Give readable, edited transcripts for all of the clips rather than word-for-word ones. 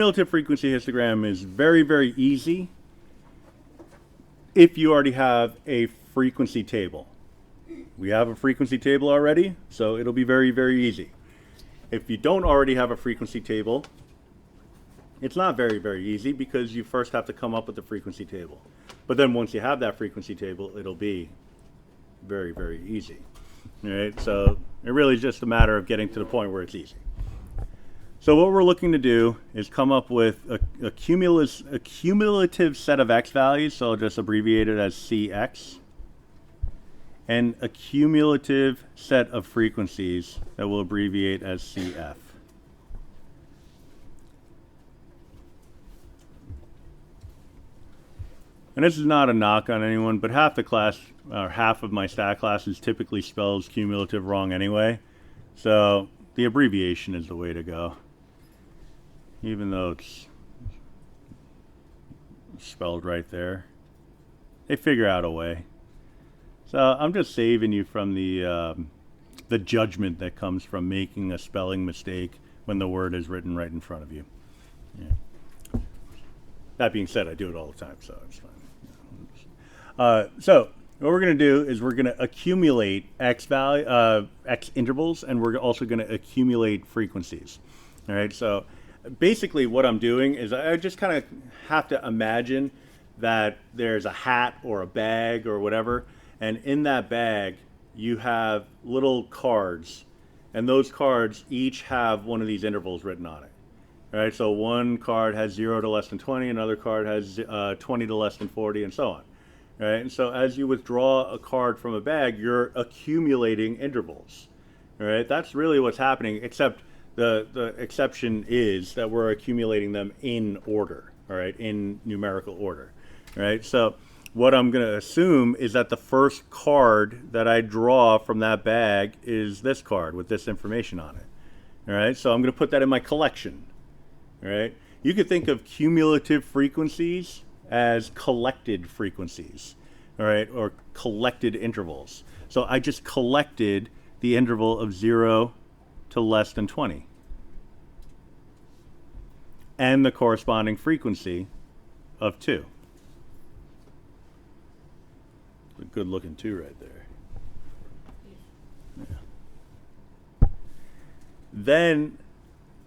Cumulative frequency histogram is very, very easy if you already have a frequency table. We have a frequency table already, so it'll be very, very easy. If you don't already have a frequency table, it's not very, very easy because you first have to come up with the frequency table. But then once you have that frequency table, it'll be very, very easy. All right, so it really is just a matter of getting to the point where it's easy. So what we're looking to do is come up with a cumulative set of x values, so I'll just abbreviate it as CX, and a cumulative set of frequencies that we'll abbreviate as CF. And this is not a knock on anyone, but half the class, or half of my stat classes typically spells cumulative wrong anyway. So the abbreviation is the way to go, even though it's spelled right there. They figure out a way. So I'm just saving you from the judgment that comes from making a spelling mistake when the word is written right in front of you. Yeah. That being said, I do it all the time, so it's fine. So what we're going to do is we're going to accumulate x intervals, and we're also going to accumulate frequencies. All right. So basically, what I'm doing is I just kind of have to imagine that there's a hat or a bag or whatever, and in that bag you have little cards, and those cards each have one of these intervals written on it. All right. So one card has 0 to less than 20, another card has 20 to less than 40, and so on. Right? And so as you withdraw a card from a bag, you're accumulating intervals. All right? That's really what's happening, except the exception is that we're accumulating them in order, all right, in numerical order. All right? So what I'm going to assume is that the first card that I draw from that bag is this card with this information on it. All right? So I'm going to put that in my collection. All right? You could think of cumulative frequencies as collected frequencies, all right, or collected intervals. So I just collected the interval of 0 to less than 20 and the corresponding frequency of 2. A good looking 2 right there. Yeah. Then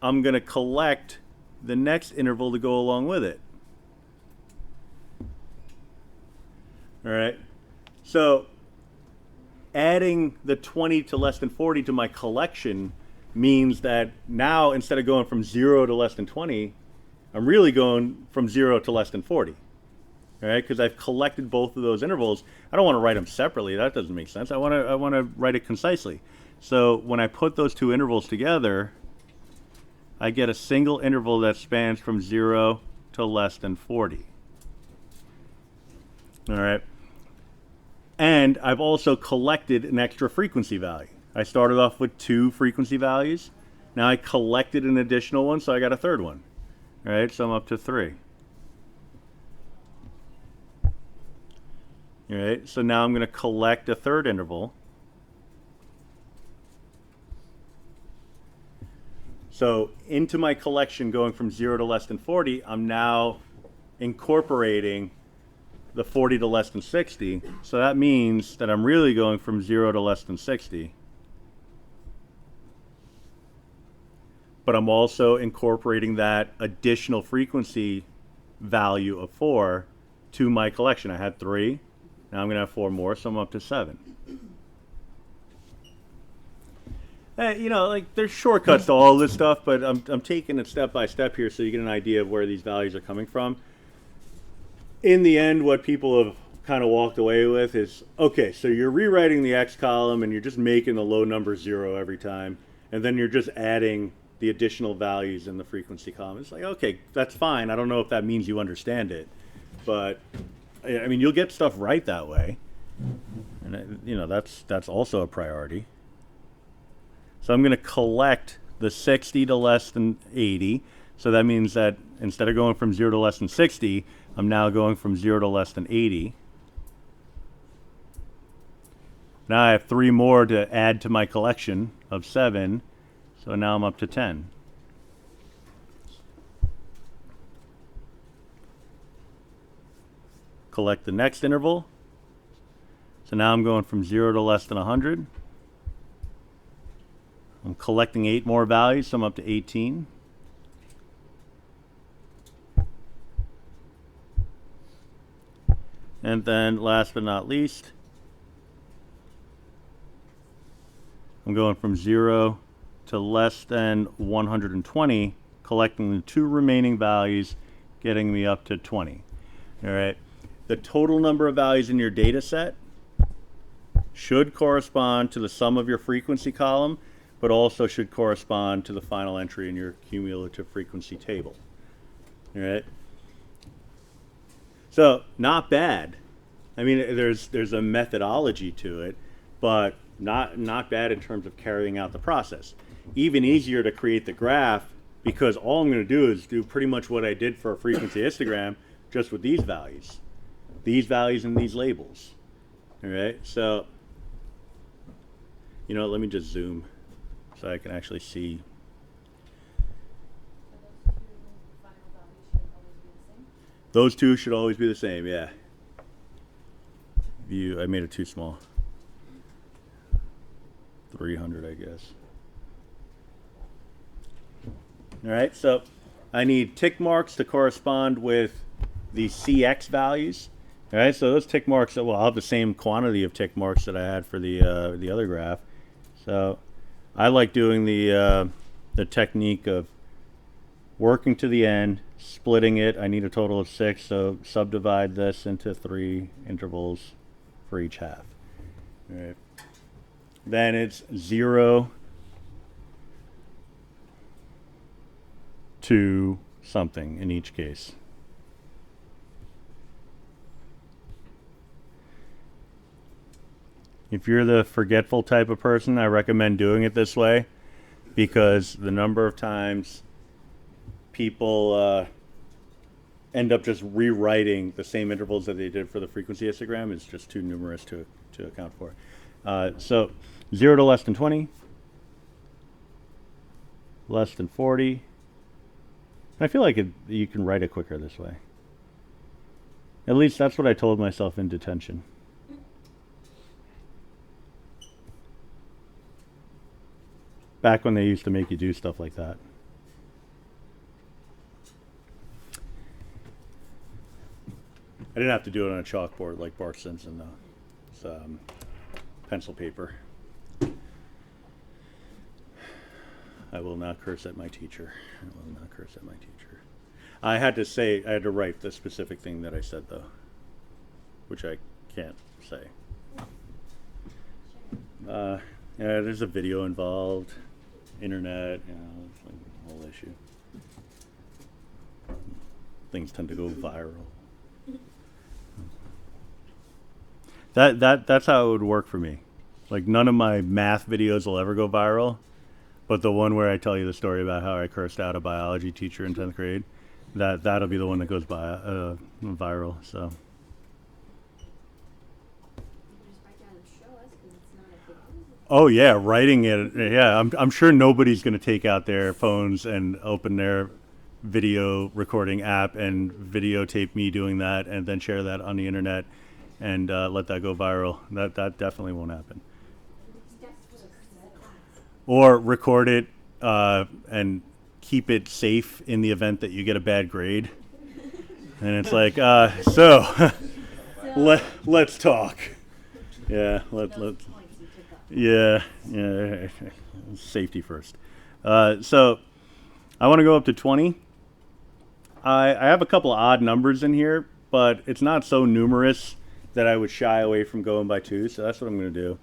I'm going to collect the next interval to go along with it. All right, so adding the 20 to less than 40 to my collection means that now instead of going from 0 to less than 20, I'm really going from 0 to less than 40. All right, because I've collected both of those intervals. I don't want to write them separately. That doesn't make sense. I want to write it concisely. So when I put those two intervals together, I get a single interval that spans from 0 to less than 40. All right. And I've also collected an extra frequency value. I started off with 2 frequency values. Now I collected an additional one, so I got a third one. All right, so I'm up to 3. All right, so now I'm going to collect a third interval. So into my collection going from 0 to less than 40, I'm now incorporating the 40 to less than 60. So that means that I'm really going from 0 to less than 60. But I'm also incorporating that additional frequency value of 4 to my collection. I had 3. Now I'm going to have 4 more, so I'm up to 7. You know, like there's shortcuts to all this stuff, but I'm taking it step by step here so you get an idea of where these values are coming from. In the end, what people have kind of walked away with is, okay, so you're rewriting the X column and you're just making the low number 0 every time, and then you're just adding the additional values in the frequency column. It's like, okay, that's fine. I don't know if that means you understand it, but I mean, you'll get stuff right that way, and you know that's also a priority. So I'm going to collect the 60 to less than 80. So that means that instead of going from 0 to less than 60, I'm now going from 0 to less than 80. Now I have 3 more to add to my collection of 7. So now I'm up to 10. collect the next interval. So now I'm going from 0 to less than 100. I'm collecting 8 more values, so I'm up to 18. And then last but not least, I'm going from 0 to less than 120, collecting the 2 remaining values, getting me up to 20. All right. The total number of values in your data set should correspond to the sum of your frequency column, but also should correspond to the final entry in your cumulative frequency table. All right. So not bad. I mean, there's a methodology to it, but not bad in terms of carrying out the process. Even easier to create the graph, because all I'm going to do is do pretty much what I did for a frequency histogram, just with these values and these labels. All right. So, you know, let me just zoom so I can actually see. Those two should always be the same, yeah. View, I made it too small. 300, I guess. All right, so I need tick marks to correspond with the CX values. All right, so those tick marks, well, I'll have the same quantity of tick marks that I had for the other graph. So I like doing the technique of working to the end, splitting it. I need a total of 6, so subdivide this into 3 intervals for each half. All right. Then it's 0 to something in each case. If you're the forgetful type of person, I recommend doing it this way, because the number of times people end up just rewriting the same intervals that they did for the frequency histogram is just too numerous to account for. So 0 to less than 20, less than 40. I feel like you can write it quicker this way. At least that's what I told myself in detention. Back when they used to make you do stuff like that. I didn't have to do it on a chalkboard like Bart Simpson, though. It's pencil paper. I will not curse at my teacher. I will not curse at my teacher. I had to write the specific thing that I said, though, which I can't say. Yeah, there's a video involved, internet, you know, it's like a whole issue. Things tend to go viral. That's how it would work for me. Like, none of my math videos will ever go viral, but the one where I tell you the story about how I cursed out a biology teacher in 10th grade, that'll be the one that goes viral. So. Oh yeah, writing it. Yeah, I'm sure nobody's going to take out their phones and open their video recording app and videotape me doing that and then share that on the internet and let that go viral. That definitely won't happen. Or record it and keep it safe in the event that you get a bad grade. And it's like, let's talk. Yeah, yeah, safety first. So I want to go up to 20. I have a couple of odd numbers in here, but it's not so numerous that I would shy away from going by 2. So that's what I'm going to do.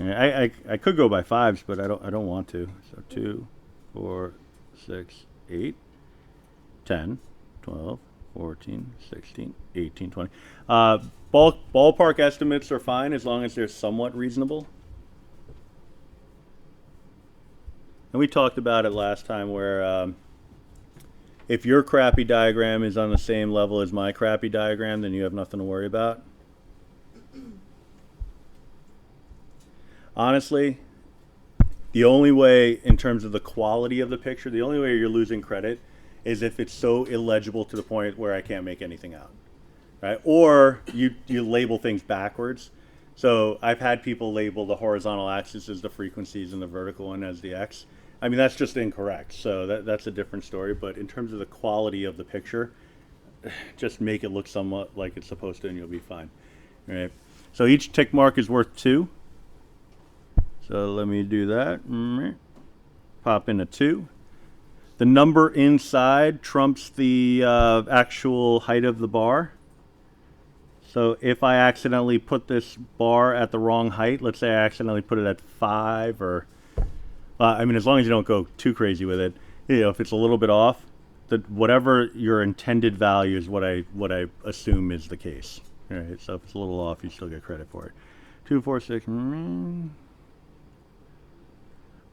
I could go by 5s, but I don't want to. So 2, 4, 6, 8, 10, 12, 14, 16, 18, 20. Ballpark estimates are fine as long as they're somewhat reasonable. And we talked about it last time where if your crappy diagram is on the same level as my crappy diagram, then you have nothing to worry about. Honestly, the only way, in terms of the quality of the picture, the only way you're losing credit is if it's so illegible to the point where I can't make anything out. right? Or you label things backwards. So I've had people label the horizontal axis as the frequencies and the vertical one as the x. I mean, that's just incorrect. So that's a different story. But in terms of the quality of the picture, just make it look somewhat like it's supposed to, and you'll be fine. All right. So each tick mark is worth 2. So let me do that. Pop in a 2. The number inside trumps the actual height of the bar. So if I accidentally put this bar at the wrong height, let's say I accidentally put it at 5, or I mean, as long as you don't go too crazy with it, you know, if it's a little bit off, whatever your intended value is what I assume is the case. All right, so if it's a little off, you still get credit for it. 2, 4, 6,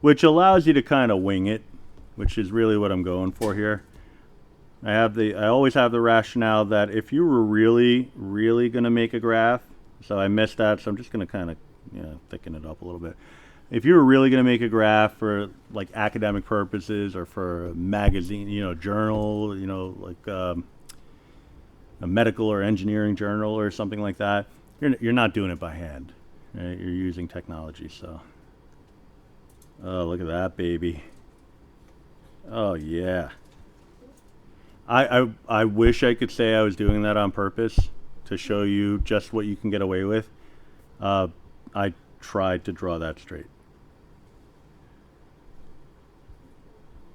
which allows you to kind of wing it, which is really what I'm going for here. I always have the rationale that if you were really going to make a graph, so I missed that, so I'm just going to kind of, you know, thicken it up a little bit. If you were really going to make a graph for like academic purposes or for a magazine, you know, journal, you know, like a medical or engineering journal or something like that, you're not doing it by hand, right? You're using technology. So, oh, look at that baby. Oh yeah. I wish I could say I was doing that on purpose to show you just what you can get away with. I tried to draw that straight.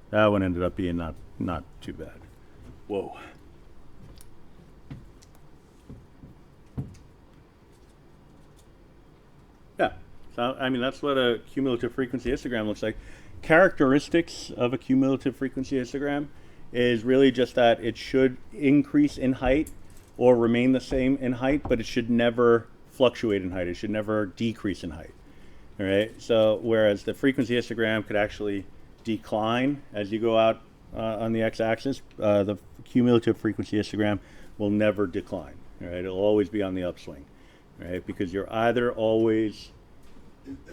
That one ended up being not too bad. Whoa. Yeah. So I mean, that's what a cumulative frequency histogram looks like. Characteristics of a cumulative frequency histogram is really just that it should increase in height or remain the same in height, but it should never fluctuate in height. It should never decrease in height. All right. So whereas the frequency histogram could actually decline as you go out on the x-axis, the cumulative frequency histogram will never decline. All right. It'll always be on the upswing. Right. Because you're either always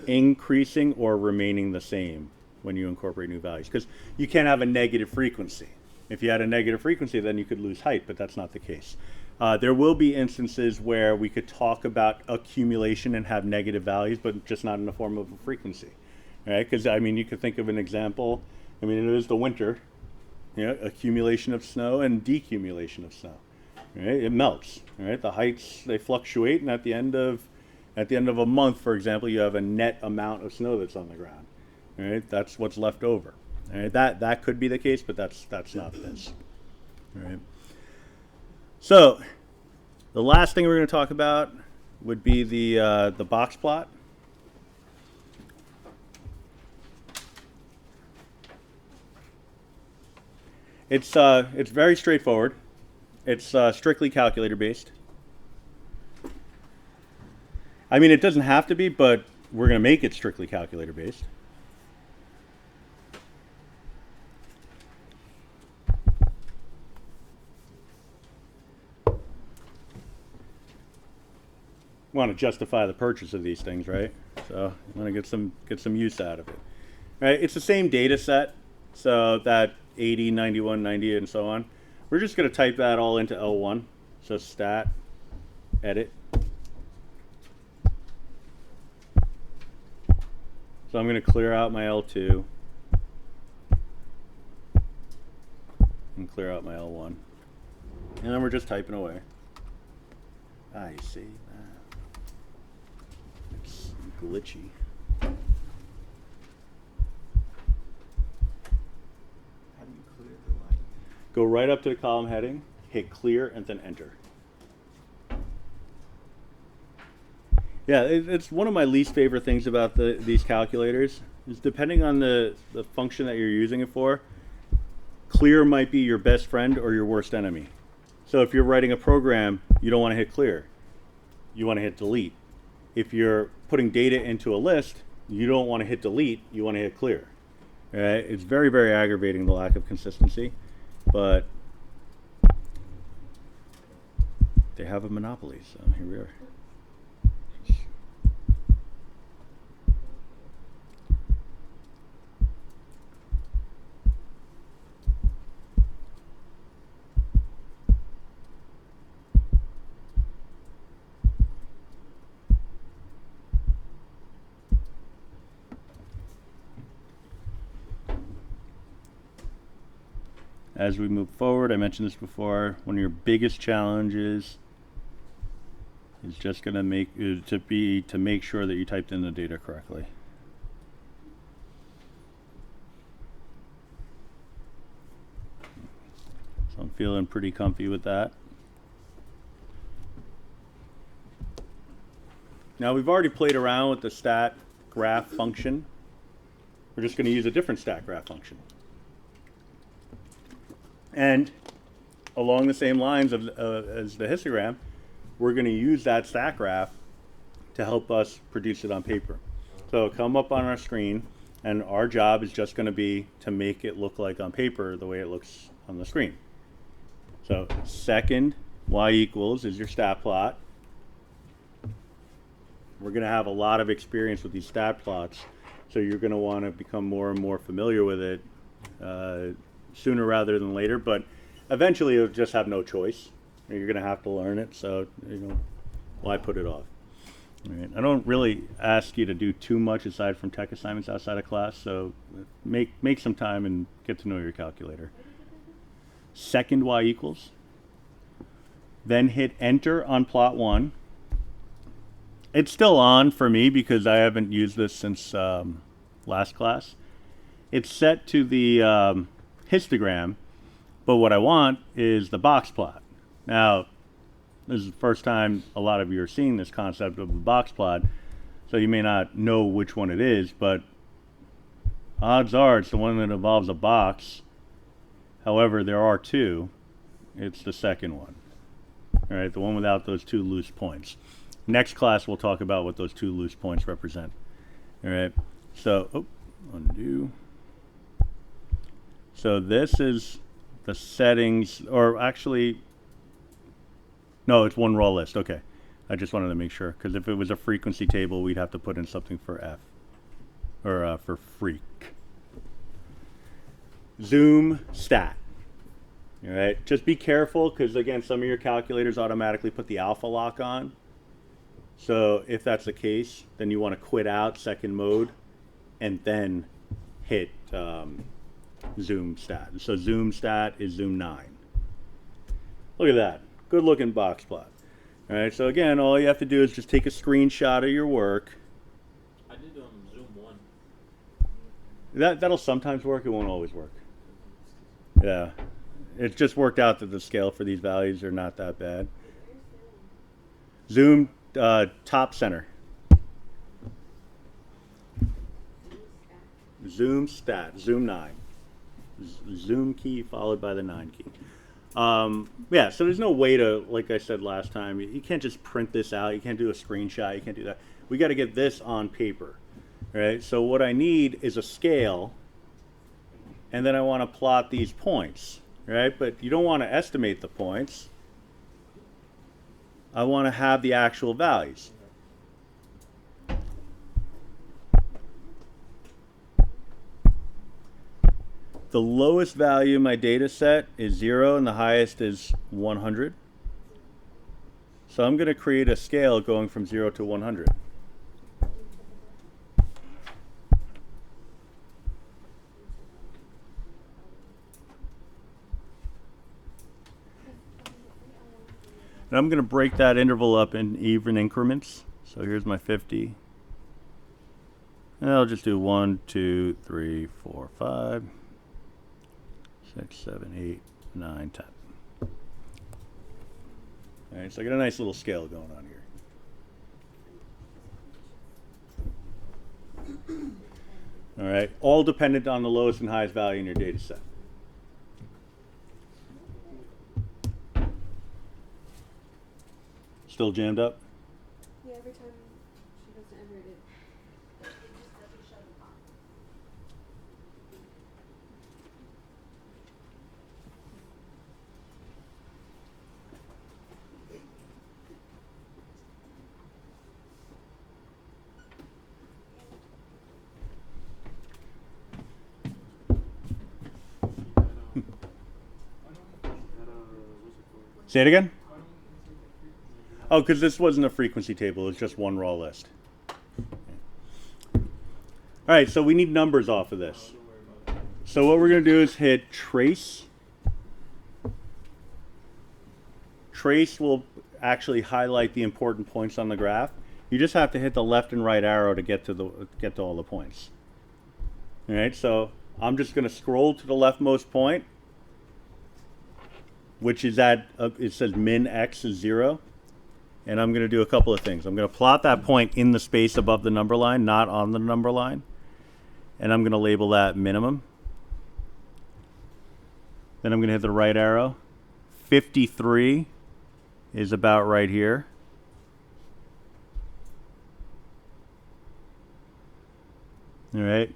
increasing or remaining the same when you incorporate new values, because you can't have a negative frequency. If you had a negative frequency, then you could lose height, but that's not the case. There will be instances where we could talk about accumulation and have negative values, but just not in the form of a frequency, right? Because I mean, you could think of an example. I mean, it is the winter, you know, accumulation of snow and decumulation of snow, right? It melts, right? The heights, they fluctuate, and at the end of a month, for example, you have a net amount of snow that's on the ground. All right, that's what's left over. All right, that could be the case, but that's not this. All right. So, the last thing we're going to talk about would be the box plot. It's very straightforward. It's strictly calculator based. I mean, it doesn't have to be, but we're going to make it strictly calculator based. Want to justify the purchase of these things, right? So you want to get some use out of it. Right? It's the same data set, so that 80, 91, 90, and so on. We're just going to type that all into L1. So stat, edit. So I'm going to clear out my L2 and clear out my L1. And then we're just typing away. I see. It's glitchy. How do you clear the line? Go right up to the column heading, hit clear, and then enter. Yeah, it's one of my least favorite things about these calculators is depending on the function that you're using it for, clear might be your best friend or your worst enemy. So if you're writing a program, you don't want to hit clear. You want to hit delete. If you're putting data into a list, you don't want to hit delete, you want to hit clear. Right? It's very, very aggravating, the lack of consistency, but they have a monopoly, so here we are. as we move forward, I mentioned this before, one of your biggest challenges is just going to make sure that you typed in the data correctly. So I'm feeling pretty comfy with that. Now we've already played around with the stat graph function. We're just going to use a different stat graph function. And along the same lines as the histogram, we're going to use that stat graph to help us produce it on paper. So it'll come up on our screen, and our job is just going to be to make it look like on paper the way it looks on the screen. So second y equals is your stat plot. We're going to have a lot of experience with these stat plots, so you're going to want to become more and more familiar with it sooner rather than later, but eventually you'll just have no choice. You're going to have to learn it, so why put it off? All right. I don't really ask you to do too much aside from tech assignments outside of class, so make some time and get to know your calculator. Second y equals. Then hit enter on plot 1. It's still on for me because I haven't used this since last class. It's set to the histogram, but what I want is the box plot. Now, this is the first time a lot of you are seeing this concept of a box plot, so you may not know which one it is, but odds are it's the one that involves a box. However, there are two. It's the second one. All right, the one without those two loose points. Next class, we'll talk about what those two loose points represent. All right, so, undo. So this is the settings, or actually, no, it's one raw list. Okay, I just wanted to make sure, because if it was a frequency table, we'd have to put in something for F, or for freak. Zoom stat. All right, just be careful, because again, some of your calculators automatically put the alpha lock on. So if that's the case, then you want to quit out second mode and then hit zoom stat. So zoom stat is zoom 9. Look at that. Good looking box plot. All right, so again, all you have to do is just take a screenshot of your work. I did zoom 1. That'll sometimes work. It won't always work. Yeah. It just worked out that the scale for these values are not that bad. Zoom top center. Zoom stat, zoom 9. Zoom key followed by the 9 key. Yeah, so there's no way to, like I said last time, you can't just print this out. You can't do a screenshot. You can't do that. We got to get this on paper. Right? So what I need is a scale, and then I want to plot these points. Right? But you don't want to estimate the points. I want to have the actual values. The lowest value in my data set is 0 and the highest is 100. So I'm going to create a scale going from 0 to 100. And I'm going to break that interval up in even increments. So here's my 50. And I'll just do 1, 2, 3, 4, 5, 6, 7, 8, 9, 10. All right, so I got a nice little scale going on here. All right, all dependent on the lowest and highest value in your data set. Still jammed up? Yeah, every time she goes to enter it, it just doesn't show the box. Say it again? Oh, because this wasn't a frequency table. It's just one raw list. All right, so we need numbers off of this. So what we're going to do is hit trace trace will actually highlight the important points on the graph. You just have to hit the left and right arrow to get to all the points. All right, so I'm just going to scroll to the leftmost point, which is at it says min x is 0, and I'm going to do a couple of things. I'm going to plot that point in the space above the number line, not on the number line, and I'm going to label that minimum. Then I'm going to hit the right arrow. 53 is about right here. All right,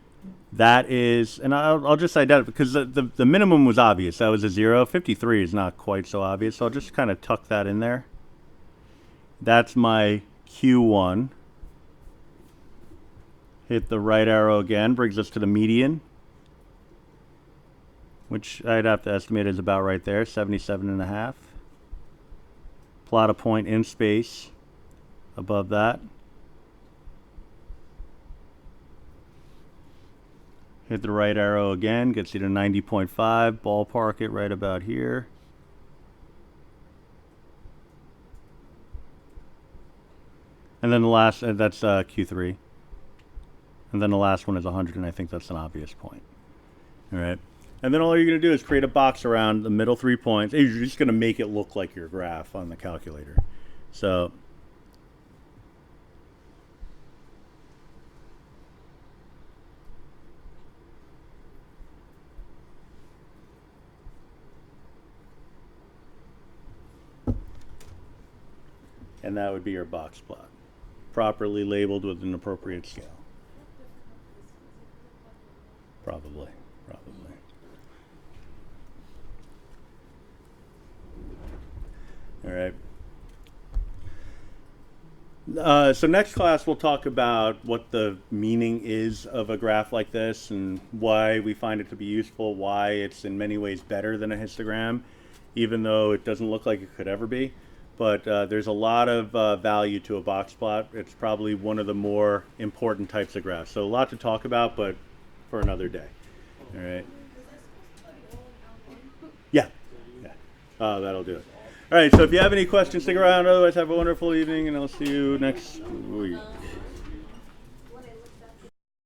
that is, and I'll just identify, because the minimum was obvious. That was a 0. 53 is not quite so obvious, so I'll just kind of tuck that in there. That's my Q1. Hit the right arrow again, brings us to the median, which I'd have to estimate is about right there, 77.5. Plot a point in space above that. Hit the right arrow again, gets you to 90.5, ballpark it right about here. And then the last, that's Q3. And then the last one is 100, and I think that's an obvious point. All right. And then all you're going to do is create a box around the middle 3 points. You're just going to make it look like your graph on the calculator. So and that would be your box plot, properly labeled with an appropriate scale. Probably. All right. So next class we'll talk about what the meaning is of a graph like this and why we find it to be useful, why it's in many ways better than a histogram, even though it doesn't look like it could ever be. But there's a lot of value to a box plot. It's probably one of the more important types of graphs. So a lot to talk about, but for another day. All right. Yeah. That'll do it. All right, so if you have any questions, stick around. Otherwise, have a wonderful evening, and I'll see you next week.